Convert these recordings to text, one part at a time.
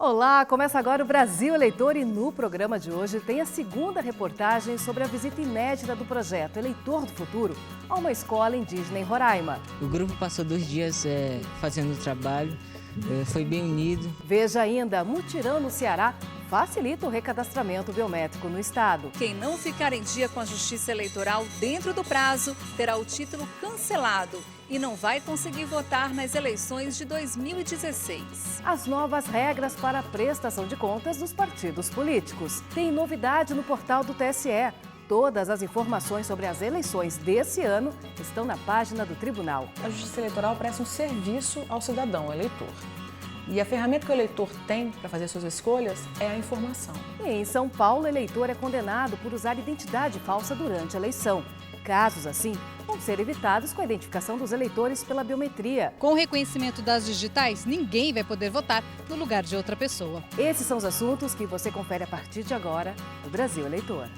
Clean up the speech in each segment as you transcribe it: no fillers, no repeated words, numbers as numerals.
Olá, começa agora o Brasil Eleitor e no programa de hoje tem a segunda reportagem sobre a visita inédita do projeto Eleitor do Futuro a uma escola indígena em Roraima. O grupo passou 2 dias fazendo o trabalho, foi bem unido. Veja ainda, mutirão no Ceará facilita o recadastramento biométrico no estado. Quem não ficar em dia com a Justiça Eleitoral dentro do prazo terá o título cancelado e não vai conseguir votar nas eleições de 2016. As novas regras para a prestação de contas dos partidos políticos. Tem novidade no portal do TSE. Todas as informações sobre as eleições desse ano estão na página do Tribunal. A Justiça Eleitoral presta um serviço ao cidadão, ao eleitor. E a ferramenta que o eleitor tem para fazer suas escolhas é a informação. E em São Paulo, o eleitor é condenado por usar identidade falsa durante a eleição. Casos assim vão ser evitados com a identificação dos eleitores pela biometria. Com o reconhecimento das digitais, ninguém vai poder votar no lugar de outra pessoa. Esses são os assuntos que você confere a partir de agora no Brasil Eleitor.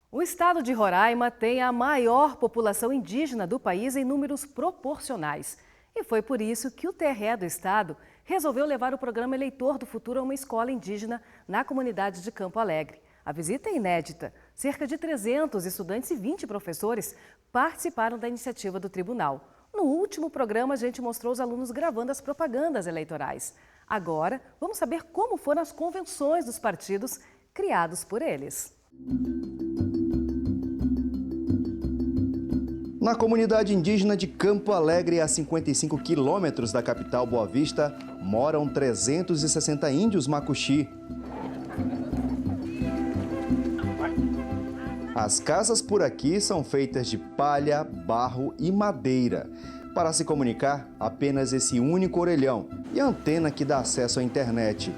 O estado de Roraima tem a maior população indígena do país em números proporcionais. E foi por isso que o TRE do estado resolveu levar o programa Eleitor do Futuro a uma escola indígena na comunidade de Campo Alegre. A visita é inédita. Cerca de 300 estudantes e 20 professores participaram da iniciativa do tribunal. No último programa, a gente mostrou os alunos gravando as propagandas eleitorais. Agora, vamos saber como foram as convenções dos partidos criados por eles. Na comunidade indígena de Campo Alegre, a 55 quilômetros da capital Boa Vista, moram 360 índios macuxi. As casas por aqui são feitas de palha, barro e madeira. Para se comunicar, apenas esse único orelhão e a antena que dá acesso à internet.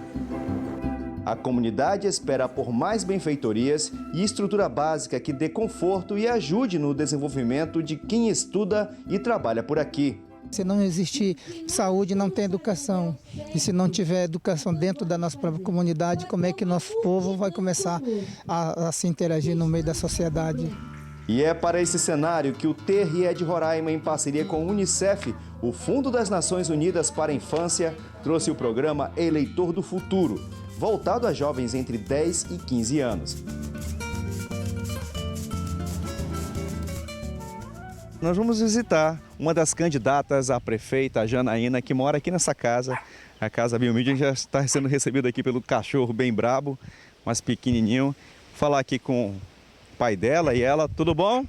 A comunidade espera por mais benfeitorias e estrutura básica que dê conforto e ajude no desenvolvimento de quem estuda e trabalha por aqui. Se não existir saúde, não tem educação. E se não tiver educação dentro da nossa própria comunidade, como é que nosso povo vai começar a se interagir no meio da sociedade? E é para esse cenário que o TRE de Roraima, em parceria com o Unicef, o Fundo das Nações Unidas para a Infância, trouxe o programa Eleitor do Futuro, voltado a jovens entre 10 e 15 anos. Nós vamos visitar uma das candidatas à prefeita, a Janaína, que mora aqui nessa casa, a Casa Biomídia. A gente já está sendo recebido aqui pelo cachorro bem brabo, mas pequenininho. Vou falar aqui com o pai dela e ela. Tudo bom?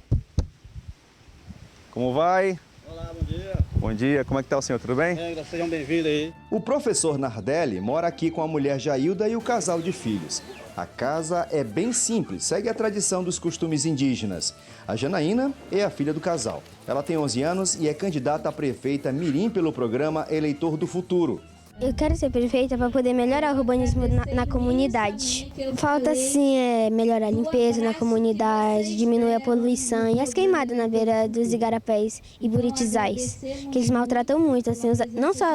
Como vai? Olá, bom dia. Bom dia, como é que está o senhor? Tudo bem? Sejam bem-vindos aí. O professor Nardelli mora aqui com a mulher Jailda e o casal de filhos. A casa é bem simples, segue a tradição dos costumes indígenas. A Janaína é a filha do casal. Ela tem 11 anos e é candidata a prefeita mirim pelo programa Eleitor do Futuro. Eu quero ser prefeita para poder melhorar o urbanismo na comunidade. Falta, sim, melhorar a limpeza na comunidade, diminuir a poluição e as queimadas na beira dos igarapés e buritizais, que eles maltratam muito, assim, não só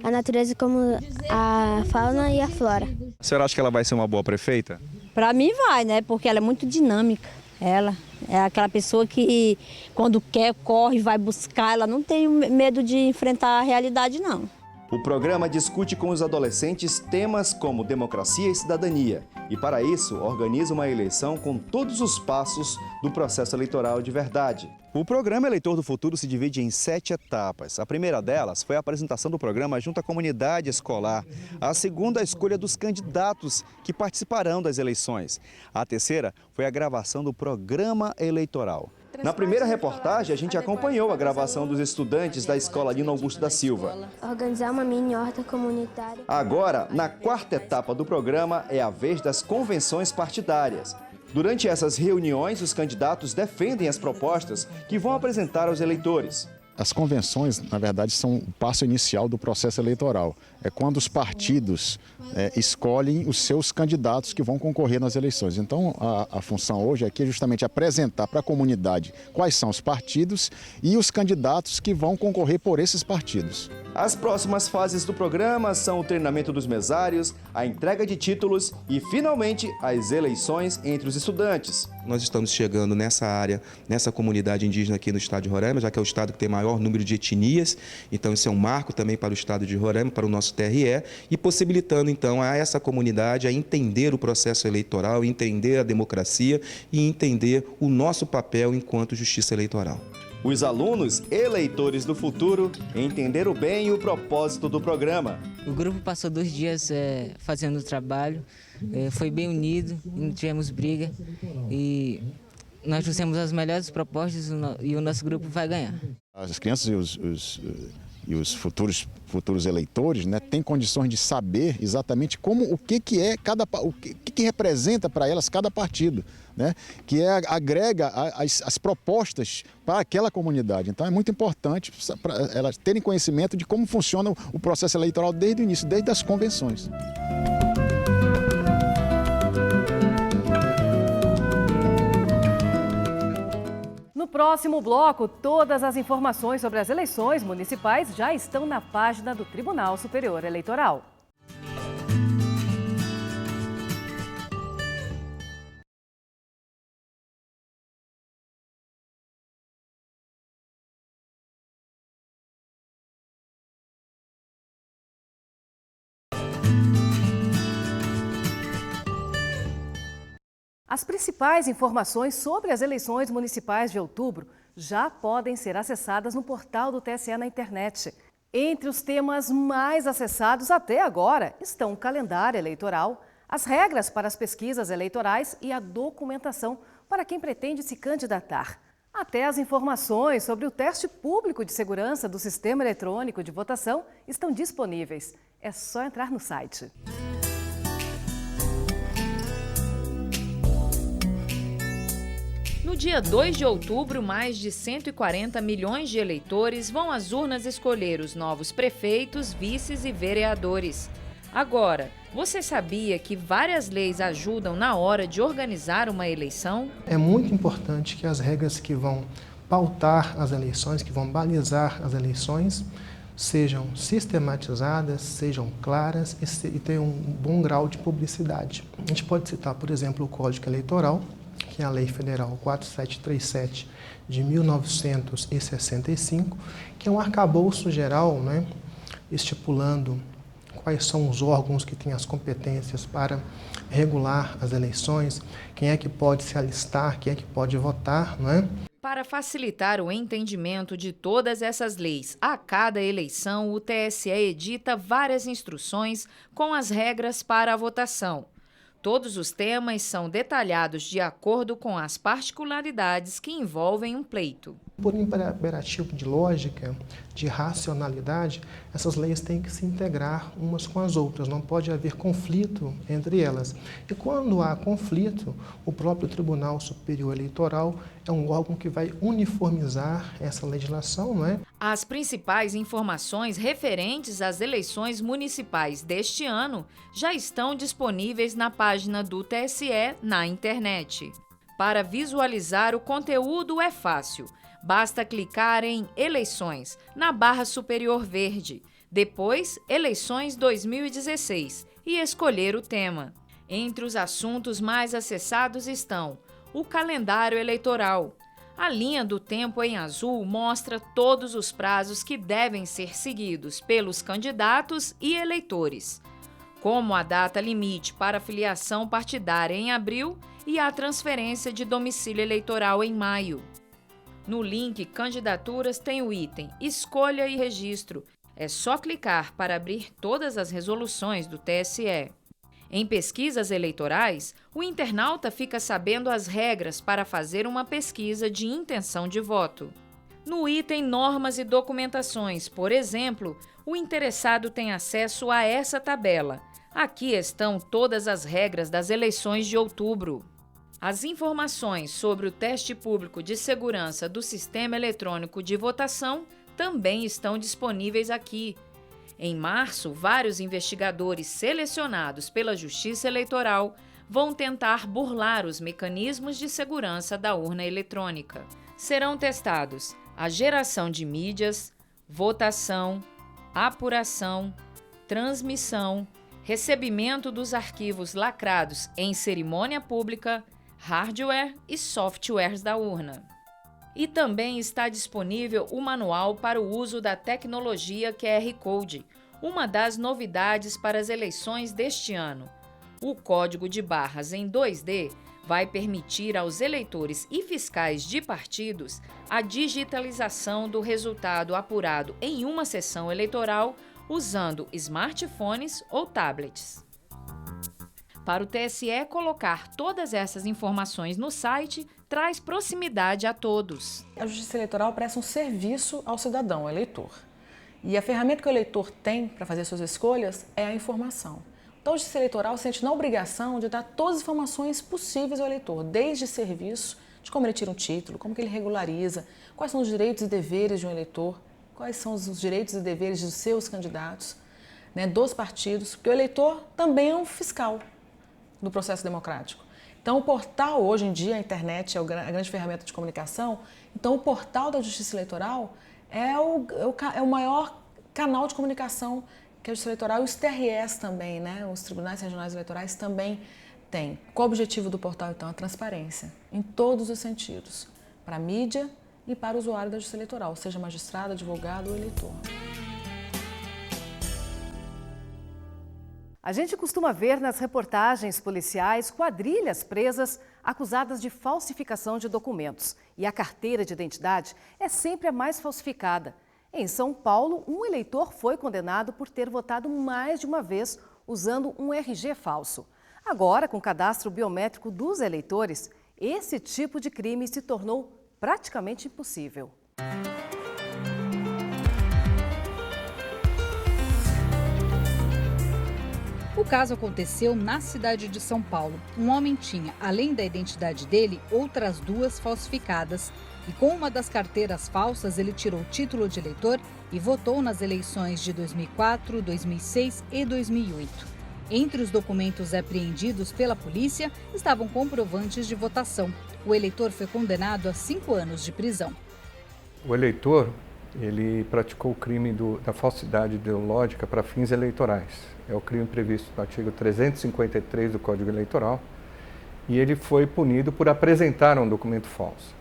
a natureza, como a fauna e a flora. A senhora acha que ela vai ser uma boa prefeita? Para mim vai, né? Porque ela é muito dinâmica. Ela é aquela pessoa que, quando quer, corre, vai buscar. Ela não tem medo de enfrentar a realidade, não. O programa discute com os adolescentes temas como democracia e cidadania e, para isso, organiza uma eleição com todos os passos do processo eleitoral de verdade. O programa Eleitor do Futuro se divide em 7 etapas. A primeira delas foi a apresentação do programa junto à comunidade escolar. A segunda, a escolha dos candidatos que participarão das eleições. A terceira foi a gravação do programa eleitoral. Na primeira reportagem, a gente acompanhou a gravação dos estudantes da Escola Lino Augusto da Silva. Organizar uma mini horta comunitária. Agora, na quarta etapa do programa, é a vez das convenções partidárias. Durante essas reuniões, os candidatos defendem as propostas que vão apresentar aos eleitores. As convenções, na verdade, são o passo inicial do processo eleitoral. É quando os partidos escolhem os seus candidatos que vão concorrer nas eleições. Então, a função hoje aqui é justamente apresentar para a comunidade quais são os partidos e os candidatos que vão concorrer por esses partidos. As próximas fases do programa são o treinamento dos mesários, a entrega de títulos e, finalmente, as eleições entre os estudantes. Nós estamos chegando nessa área, nessa comunidade indígena aqui no estado de Roraima, já que é o estado que tem maior número de etnias, então isso é um marco também para o estado de Roraima, para o nosso TRE, e possibilitando então a essa comunidade a entender o processo eleitoral, entender a democracia e entender o nosso papel enquanto justiça eleitoral. Os alunos, eleitores do futuro, entenderam bem o propósito do programa. O grupo passou 2 dias fazendo o trabalho, foi bem unido, não tivemos briga e nós trouxemos as melhores propostas e o nosso grupo vai ganhar. As crianças e os futuros eleitores, né, têm condições de saber exatamente o que representa para elas cada partido, né, que agrega as propostas para aquela comunidade. Então é muito importante para elas terem conhecimento de como funciona o processo eleitoral desde o início, desde as convenções. No próximo bloco, todas as informações sobre as eleições municipais já estão na página do Tribunal Superior Eleitoral. As principais informações sobre as eleições municipais de outubro já podem ser acessadas no portal do TSE na internet. Entre os temas mais acessados até agora estão o calendário eleitoral, as regras para as pesquisas eleitorais e a documentação para quem pretende se candidatar. Até as informações sobre o teste público de segurança do sistema eletrônico de votação estão disponíveis. É só entrar no site. No dia 2 de outubro, mais de 140 milhões de eleitores vão às urnas escolher os novos prefeitos, vices e vereadores. Agora, você sabia que várias leis ajudam na hora de organizar uma eleição? É muito importante que as regras que vão pautar as eleições, que vão balizar as eleições, sejam sistematizadas, sejam claras e tenham um bom grau de publicidade. A gente pode citar, por exemplo, o Código Eleitoral, que é a Lei Federal 4737 de 1965, que é um arcabouço geral, né, estipulando quais são os órgãos que têm as competências para regular as eleições, quem é que pode se alistar, quem é que pode votar, não é? Para facilitar o entendimento de todas essas leis, a cada eleição o TSE edita várias instruções com as regras para a votação. Todos os temas são detalhados de acordo com as particularidades que envolvem um pleito. Por imperativo de lógica, de racionalidade, essas leis têm que se integrar umas com as outras, não pode haver conflito entre elas. E quando há conflito, o próprio Tribunal Superior Eleitoral é um órgão que vai uniformizar essa legislação, não é? As principais informações referentes às eleições municipais deste ano já estão disponíveis na página do TSE na internet. Para visualizar o conteúdo é fácil. Basta clicar em Eleições, na barra superior verde, depois Eleições 2016 e escolher o tema. Entre os assuntos mais acessados estão o calendário eleitoral. A linha do tempo em azul mostra todos os prazos que devem ser seguidos pelos candidatos e eleitores, como a data limite para a filiação partidária em abril e a transferência de domicílio eleitoral em maio. No link Candidaturas tem o item Escolha e Registro. É só clicar para abrir todas as resoluções do TSE. Em pesquisas eleitorais, o internauta fica sabendo as regras para fazer uma pesquisa de intenção de voto. No item Normas e Documentações, por exemplo, o interessado tem acesso a essa tabela. Aqui estão todas as regras das eleições de outubro. As informações sobre o teste público de segurança do Sistema Eletrônico de Votação também estão disponíveis aqui. Em março, vários investigadores selecionados pela Justiça Eleitoral vão tentar burlar os mecanismos de segurança da urna eletrônica. Serão testados a geração de mídias, votação, apuração, transmissão, recebimento dos arquivos lacrados em cerimônia pública, hardware e softwares da urna. E também está disponível o manual para o uso da tecnologia QR Code, uma das novidades para as eleições deste ano. O código de barras em 2D vai permitir aos eleitores e fiscais de partidos a digitalização do resultado apurado em uma sessão eleitoral usando smartphones ou tablets. Para o TSE colocar todas essas informações no site, traz proximidade a todos. A Justiça Eleitoral presta um serviço ao cidadão, ao eleitor. E a ferramenta que o eleitor tem para fazer suas escolhas é a informação. Então, a Justiça Eleitoral se sente na obrigação de dar todas as informações possíveis ao eleitor, desde serviço, de como ele tira um título, como que ele regulariza, quais são os direitos e deveres de um eleitor, quais são os direitos e deveres dos seus candidatos, dos partidos, porque o eleitor também é um fiscal do processo democrático. Então, o portal, hoje em dia, a internet é a grande ferramenta de comunicação, então o portal da Justiça Eleitoral é o maior canal de comunicação que a Justiça Eleitoral e os TREs também, os Tribunais Regionais Eleitorais também têm. Qual o objetivo do portal, então? A transparência, em todos os sentidos, para a mídia e para o usuário da Justiça Eleitoral, seja magistrado, advogado ou eleitor. A gente costuma ver nas reportagens policiais quadrilhas presas acusadas de falsificação de documentos. E a carteira de identidade é sempre a mais falsificada. Em São Paulo, um eleitor foi condenado por ter votado mais de uma vez usando um RG falso. Agora, com o cadastro biométrico dos eleitores, esse tipo de crime se tornou praticamente impossível. O caso aconteceu na cidade de São Paulo. Um homem tinha, além da identidade dele, outras duas falsificadas. E com uma das carteiras falsas, ele tirou o título de eleitor e votou nas eleições de 2004, 2006 e 2008. Entre os documentos apreendidos pela polícia estavam comprovantes de votação. O eleitor foi condenado a 5 anos de prisão. O eleitor, ele praticou o crime da falsidade ideológica para fins eleitorais. É o crime previsto no artigo 353 do Código Eleitoral e ele foi punido por apresentar um documento falso.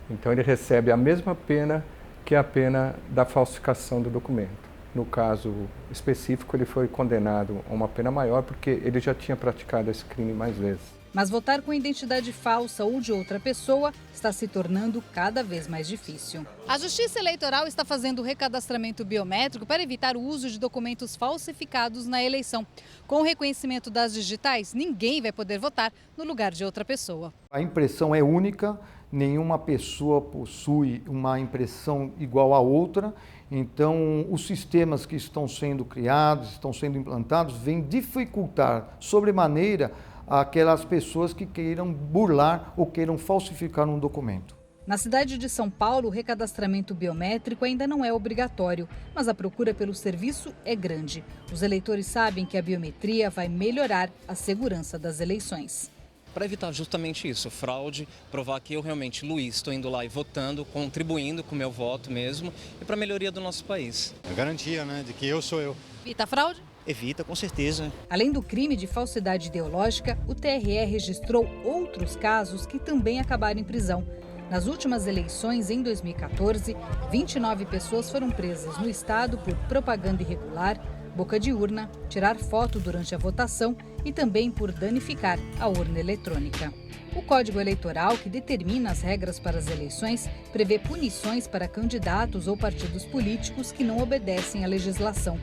Então ele recebe a mesma pena que a pena da falsificação do documento. No caso específico, ele foi condenado a uma pena maior porque ele já tinha praticado esse crime mais vezes. Mas votar com identidade falsa ou de outra pessoa está se tornando cada vez mais difícil. A Justiça Eleitoral está fazendo o recadastramento biométrico para evitar o uso de documentos falsificados na eleição. Com o reconhecimento das digitais, ninguém vai poder votar no lugar de outra pessoa. A impressão é única, nenhuma pessoa possui uma impressão igual à outra. Então, os sistemas que estão sendo criados, estão sendo implantados, vêm dificultar sobremaneira aquelas pessoas que queiram burlar ou queiram falsificar um documento. Na cidade de São Paulo, o recadastramento biométrico ainda não é obrigatório, mas a procura pelo serviço é grande. Os eleitores sabem que a biometria vai melhorar a segurança das eleições. Para evitar justamente isso, fraude, provar que eu realmente, Luiz, estou indo lá e votando, contribuindo com o meu voto mesmo e para a melhoria do nosso país. A garantia, de que eu sou eu. Evita a fraude? Evita, com certeza. Além do crime de falsidade ideológica, o TRE registrou outros casos que também acabaram em prisão. Nas últimas eleições, em 2014, 29 pessoas foram presas no estado por propaganda irregular, boca de urna, tirar foto durante a votação e também por danificar a urna eletrônica. O Código Eleitoral, que determina as regras para as eleições, prevê punições para candidatos ou partidos políticos que não obedecem à legislação.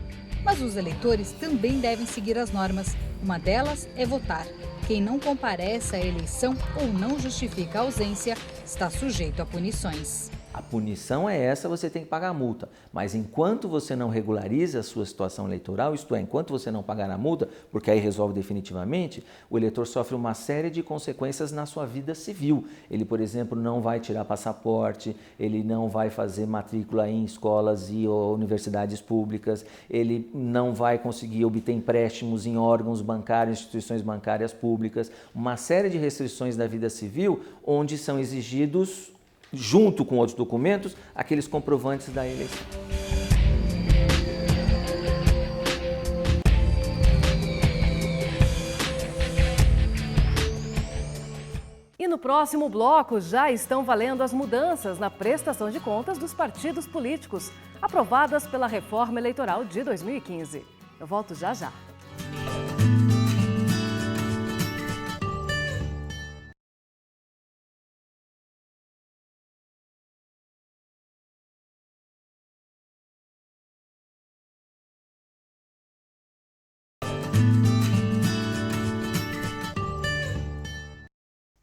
Mas os eleitores também devem seguir as normas. Uma delas é votar. Quem não comparece à eleição ou não justifica a ausência está sujeito a punições. A punição é essa, você tem que pagar a multa. Mas enquanto você não regulariza a sua situação eleitoral, isto é, enquanto você não pagar a multa, porque aí resolve definitivamente, o eleitor sofre uma série de consequências na sua vida civil. Ele, por exemplo, não vai tirar passaporte, ele não vai fazer matrícula em escolas e universidades públicas, ele não vai conseguir obter empréstimos em órgãos bancários, instituições bancárias públicas, uma série de restrições da vida civil onde são exigidos, junto com outros documentos, aqueles comprovantes da eleição. E no próximo bloco já estão valendo as mudanças na prestação de contas dos partidos políticos, aprovadas pela reforma eleitoral de 2015. Eu volto já já.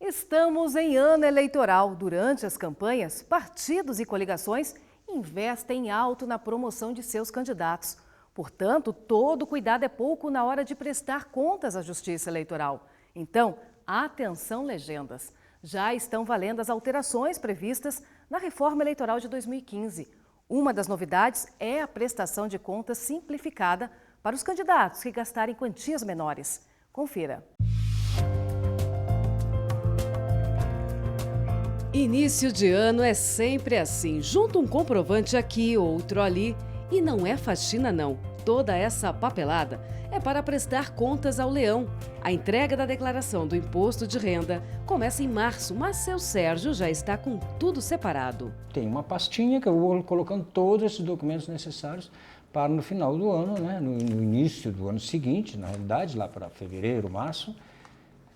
Estamos em ano eleitoral. Durante as campanhas, partidos e coligações investem alto na promoção de seus candidatos. Portanto, todo cuidado é pouco na hora de prestar contas à Justiça Eleitoral. Então, atenção, legendas! Já estão valendo as alterações previstas na reforma eleitoral de 2015. Uma das novidades é a prestação de contas simplificada para os candidatos que gastarem quantias menores. Confira. Início de ano é sempre assim, junta um comprovante aqui, outro ali, e não é faxina não. Toda essa papelada é para prestar contas ao leão. A entrega da declaração do imposto de renda começa em março, mas seu Sérgio já está com tudo separado. Tem uma pastinha que eu vou colocando todos esses documentos necessários para no final do ano, né, no início do ano seguinte, na realidade, lá para fevereiro, março,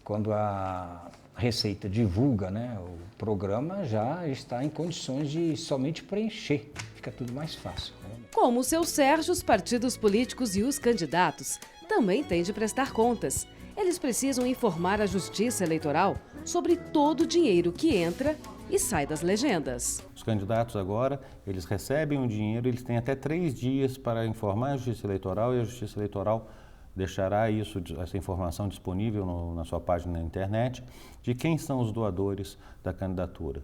quando a Receita divulga, né, o programa, já está em condições de somente preencher, fica tudo mais fácil. Né? Como o seu Sérgio, os partidos políticos e os candidatos também têm de prestar contas. Eles precisam informar a Justiça Eleitoral sobre todo o dinheiro que entra e sai das legendas. Os candidatos agora, eles recebem o dinheiro, eles têm até 3 dias para informar a Justiça Eleitoral e a Justiça Eleitoral deixará essa informação disponível na sua página na internet de quem são os doadores da candidatura,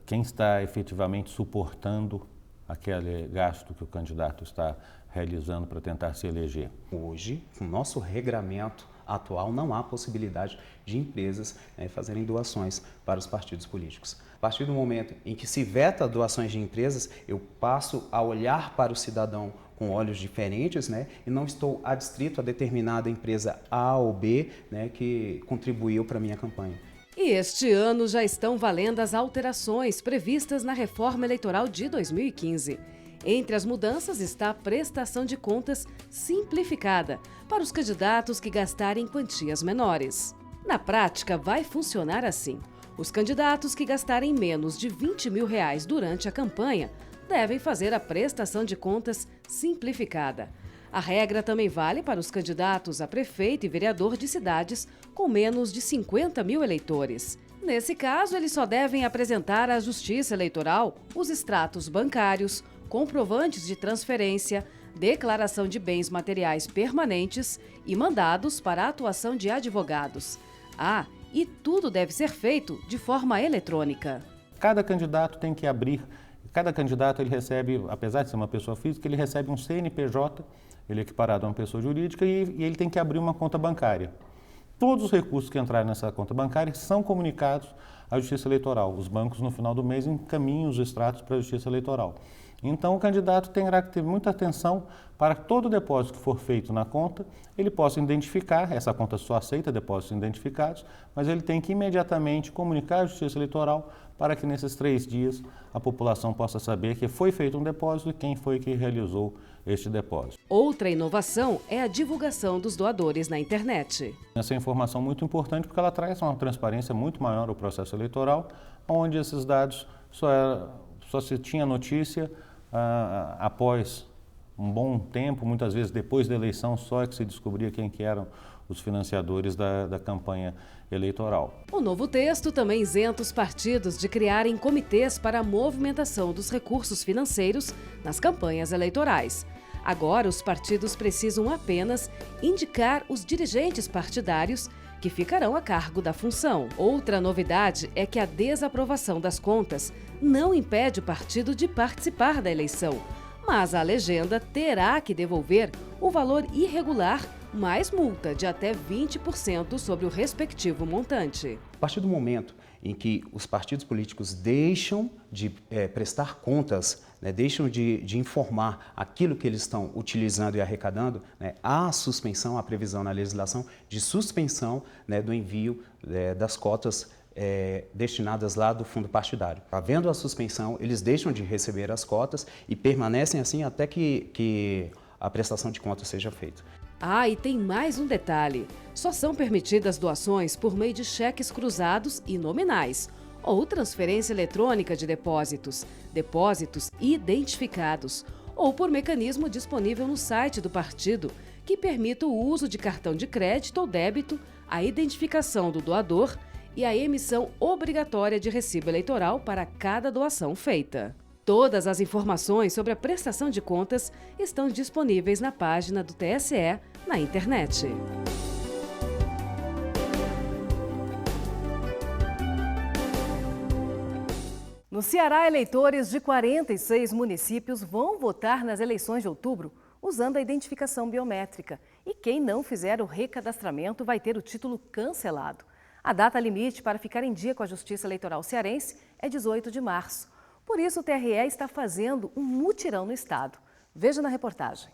quem está efetivamente suportando aquele gasto que o candidato está realizando para tentar se eleger. Hoje, no nosso regramento atual, não há possibilidade de empresas fazerem doações para os partidos políticos. A partir do momento em que se veta doações de empresas, eu passo a olhar para o cidadão com olhos diferentes, né, e não estou adstrito a determinada empresa A ou B, né, que contribuiu para a minha campanha. E este ano já estão valendo as alterações previstas na reforma eleitoral de 2015. Entre as mudanças está a prestação de contas simplificada para os candidatos que gastarem quantias menores. Na prática, vai funcionar assim. Os candidatos que gastarem menos de R$20 mil durante a campanha devem fazer a prestação de contas simplificada. A regra também vale para os candidatos a prefeito e vereador de cidades com menos de 50 mil eleitores. Nesse caso, eles só devem apresentar à Justiça Eleitoral os extratos bancários, comprovantes de transferência, declaração de bens materiais permanentes e mandados para a atuação de advogados. Ah, e tudo deve ser feito de forma eletrônica. Cada candidato tem que abrir. Cada candidato ele recebe, apesar de ser uma pessoa física, ele recebe um CNPJ, ele é equiparado a uma pessoa jurídica e ele tem que abrir uma conta bancária. Todos os recursos que entrarem nessa conta bancária são comunicados à Justiça Eleitoral. Os bancos, no final do mês, encaminham os extratos para a Justiça Eleitoral. Então, o candidato terá que ter muita atenção para que todo depósito que for feito na conta, ele possa identificar, essa conta só aceita depósitos identificados, mas ele tem que imediatamente comunicar à Justiça Eleitoral para que nesses 3 dias a população possa saber que foi feito um depósito e quem foi que realizou este depósito. Outra inovação é a divulgação dos doadores na internet. Essa informação é muito importante porque ela traz uma transparência muito maior ao processo eleitoral, onde esses dados só se tinha notícia após um bom tempo, muitas vezes depois da eleição, só é que se descobria quem que eram os financiadores da campanha eleitoral. O novo texto também isenta os partidos de criarem comitês para a movimentação dos recursos financeiros nas campanhas eleitorais. Agora, os partidos precisam apenas indicar os dirigentes partidários que ficarão a cargo da função. Outra novidade é que a desaprovação das contas não impede o partido de participar da eleição, mas a legenda terá que devolver o valor irregular mais multa de até 20% sobre o respectivo montante. A partir do momento em que os partidos políticos deixam de prestar contas, né, deixam de informar aquilo que eles estão utilizando e arrecadando, né, há suspensão, há previsão na legislação de suspensão, né, do envio das cotas destinadas lá do fundo partidário. Havendo a suspensão, eles deixam de receber as cotas e permanecem assim até que a prestação de contas seja feita. Ah, e tem mais um detalhe. Só são permitidas doações por meio de cheques cruzados e nominais, ou transferência eletrônica de depósitos identificados, ou por mecanismo disponível no site do partido, que permita o uso de cartão de crédito ou débito, a identificação do doador e a emissão obrigatória de recibo eleitoral para cada doação feita. Todas as informações sobre a prestação de contas estão disponíveis na página do TSE na internet. No Ceará, eleitores de 46 municípios vão votar nas eleições de outubro usando a identificação biométrica. E quem não fizer o recadastramento vai ter o título cancelado. A data limite para ficar em dia com a Justiça Eleitoral cearense é 18 de março. Por isso, o TRE está fazendo um mutirão no estado. Veja na reportagem.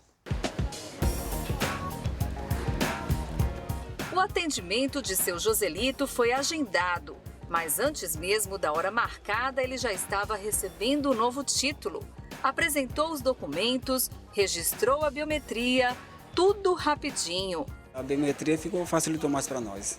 O atendimento de seu Joselito foi agendado, mas antes mesmo da hora marcada, ele já estava recebendo o novo título. Apresentou os documentos, registrou a biometria, tudo rapidinho. A biometria facilitou mais para nós.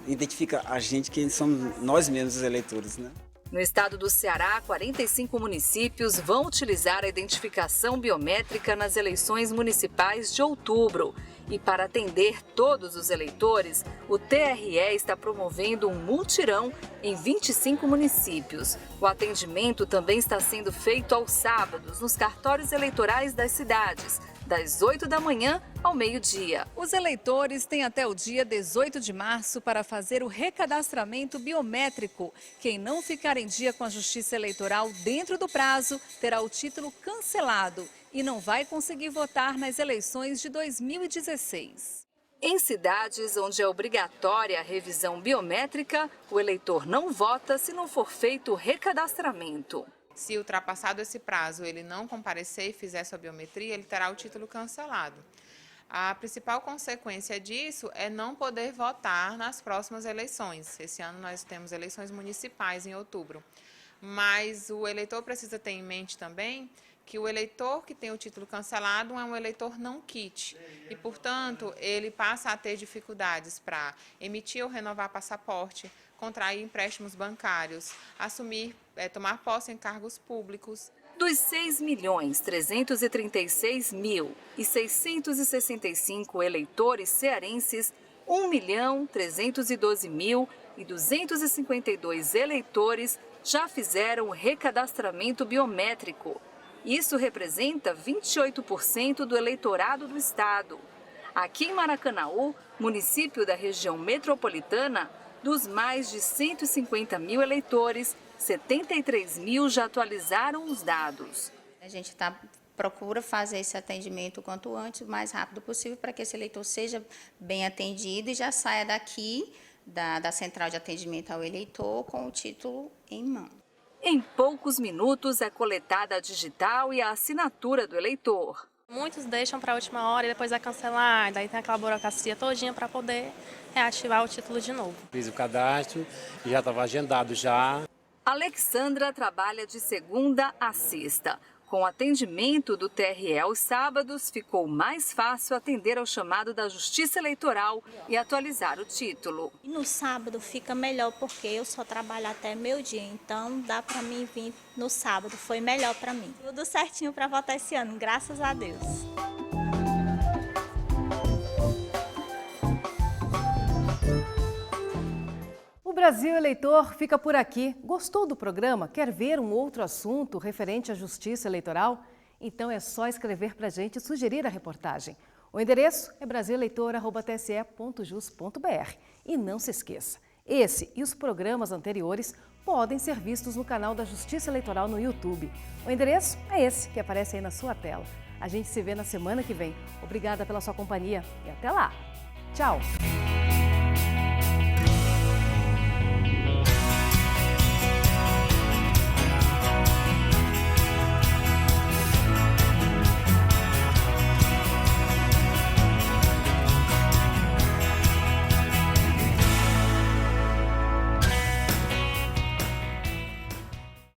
Identifica a gente, que somos nós mesmos os eleitores, né? No estado do Ceará, 45 municípios vão utilizar a identificação biométrica nas eleições municipais de outubro. E para atender todos os eleitores, o TRE está promovendo um mutirão em 25 municípios. O atendimento também está sendo feito aos sábados nos cartórios eleitorais das cidades, das 8 da manhã ao meio-dia. Os eleitores têm até o dia 18 de março para fazer o recadastramento biométrico. Quem não ficar em dia com a Justiça Eleitoral dentro do prazo terá o título cancelado e não vai conseguir votar nas eleições de 2016. Em cidades onde é obrigatória a revisão biométrica, o eleitor não vota se não for feito o recadastramento. Se ultrapassado esse prazo ele não comparecer e fizer sua biometria, ele terá o título cancelado. A principal consequência disso é não poder votar nas próximas eleições. Esse ano nós temos eleições municipais em outubro. Mas o eleitor precisa ter em mente também que o eleitor que tem o título cancelado é um eleitor não quite e, portanto, ele passa a ter dificuldades para emitir ou renovar passaporte, contrair empréstimos bancários, tomar posse em cargos públicos. Dos 6.336.665 eleitores cearenses, 1.312.252 eleitores já fizeram o recadastramento biométrico. Isso representa 28% do eleitorado do estado. Aqui em Maracanaú, município da região metropolitana, dos mais de 150 mil eleitores, 73 mil já atualizaram os dados. A gente procura fazer esse atendimento o quanto antes, o mais rápido possível, para que esse eleitor seja bem atendido e já saia daqui da central de atendimento ao eleitor com o título em mão. Em poucos minutos é coletada a digital e a assinatura do eleitor. Muitos deixam para a última hora e depois vai cancelar, daí tem aquela burocracia todinha para poder reativar o título de novo. Fiz o cadastro e já estava agendado já. Alexandra trabalha de segunda a sexta. Com o atendimento do TRE aos sábados, ficou mais fácil atender ao chamado da Justiça Eleitoral e atualizar o título. E no sábado fica melhor porque eu só trabalho até meio-dia, então dá para mim vir no sábado, foi melhor para mim. Tudo certinho para votar esse ano, graças a Deus. Brasil Eleitor fica por aqui. Gostou do programa? Quer ver um outro assunto referente à justiça eleitoral? Então é só escrever para a gente e sugerir a reportagem. O endereço é brasileleitor@tse.jus.br. E não se esqueça, esse e os programas anteriores podem ser vistos no canal da Justiça Eleitoral no YouTube. O endereço é esse que aparece aí na sua tela. A gente se vê na semana que vem. Obrigada pela sua companhia e até lá. Tchau!